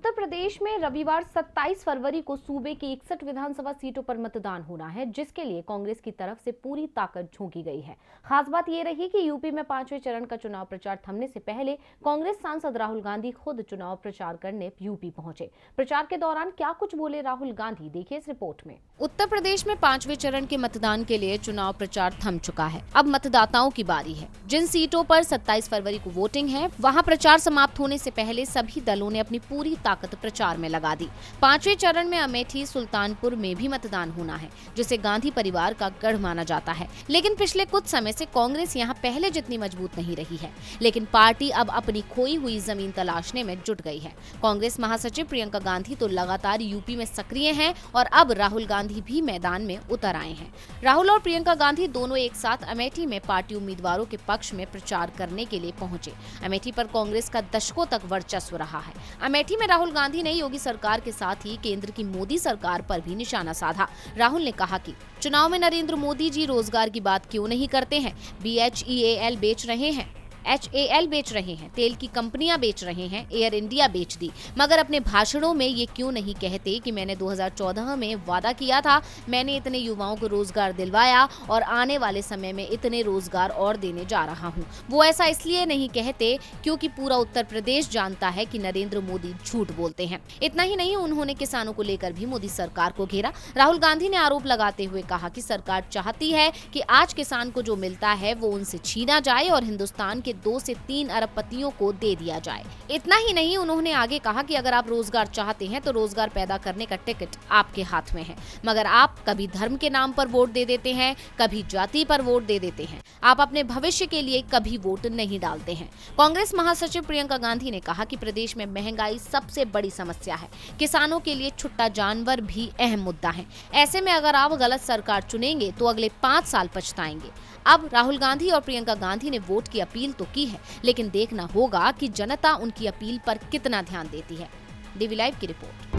उत्तर प्रदेश में रविवार 27 फरवरी को सूबे की 61 विधानसभा सीटों पर मतदान होना है, जिसके लिए कांग्रेस की तरफ से पूरी ताकत झोंकी गई है। खास बात यह रही कि यूपी में 5वें चरण का चुनाव प्रचार थमने से पहले कांग्रेस सांसद राहुल गांधी खुद चुनाव प्रचार करने यूपी पहुंचे। प्रचार के दौरान क्या कुछ बोले राहुल गांधी, देखिए इस रिपोर्ट में। उत्तर प्रदेश में 5वें चरण के मतदान के लिए चुनाव प्रचार थम चुका है। अब मतदाताओं की बारी है। जिन सीटों पर 27 फरवरी को वोटिंग है, वहां प्रचार समाप्त होने से पहले सभी दलों ने अपनी पूरी ताकत प्रचार में लगा दी। 5वें चरण में अमेठी, सुल्तानपुर में भी मतदान होना है, जिसे गांधी परिवार का गढ़ माना जाता है। लेकिन पिछले कुछ समय से कांग्रेस यहां पहले जितनी मजबूत नहीं रही है, लेकिन पार्टी अब अपनी खोई हुई जमीन तलाशने में जुट गई है। कांग्रेस महासचिव प्रियंका गांधी तो लगातार यूपी में सक्रिय हैं और अब राहुल गांधी भी मैदान में उतर आए हैं। राहुल और प्रियंका गांधी दोनों एक साथ अमेठी में पार्टी उम्मीदवारों के पक्ष में प्रचार करने के लिए पहुंचे। अमेठी पर कांग्रेस का दशकों तक वर्चस्व रहा है। अमेठी में राहुल गांधी ने योगी सरकार के साथ ही केंद्र की मोदी सरकार पर भी निशाना साधा। राहुल ने कहा कि चुनाव में नरेंद्र मोदी जी रोजगार की बात क्यों नहीं करते हैं। BHEAL बेच रहे हैं, HAL बेच रहे हैं, तेल की कंपनियां बेच रहे हैं, एयर इंडिया बेच दी, मगर अपने भाषणों में ये क्यों नहीं कहते कि मैंने 2014 में वादा किया था, मैंने इतने युवाओं को रोजगार दिलवाया और आने वाले समय में इतने रोजगार और देने जा रहा हूं। वो ऐसा इसलिए नहीं कहते क्योंकि पूरा उत्तर प्रदेश जानता है कि नरेंद्र मोदी झूठ बोलते हैं। इतना ही नहीं, उन्होंने किसानों को लेकर भी मोदी सरकार को घेरा। राहुल गांधी ने आरोप लगाते हुए कहा कि सरकार चाहती है कि आज किसान को जो मिलता है वो उनसे छीना जाए और हिंदुस्तान के 2 से 3 अरबपतियों को दे दिया जाए। इतना ही नहीं, उन्होंने आगे कहा कि अगर आप रोजगार चाहते हैं तो रोजगार पैदा करने का टिकट आपके हाथ में है, मगर आप कभी धर्म के नाम पर वोट दे देते हैं, कभी जाति पर वोट दे देते हैं। आप अपने भविष्य के लिए कभी वोट नहीं डालते हैं। कांग्रेस महासचिव प्रियंका गांधी ने कहा कि प्रदेश में महंगाई सबसे बड़ी समस्या है। किसानों के लिए छुट्टा जानवर भी अहम मुद्दा है। ऐसे में अगर आप गलत सरकार चुनेंगे तो अगले 5 साल पछताएंगे। अब राहुल गांधी और प्रियंका गांधी ने वोट की अपील तो की है, लेकिन देखना होगा कि जनता उनकी अपील पर कितना ध्यान देती है। DV लाइव की रिपोर्ट।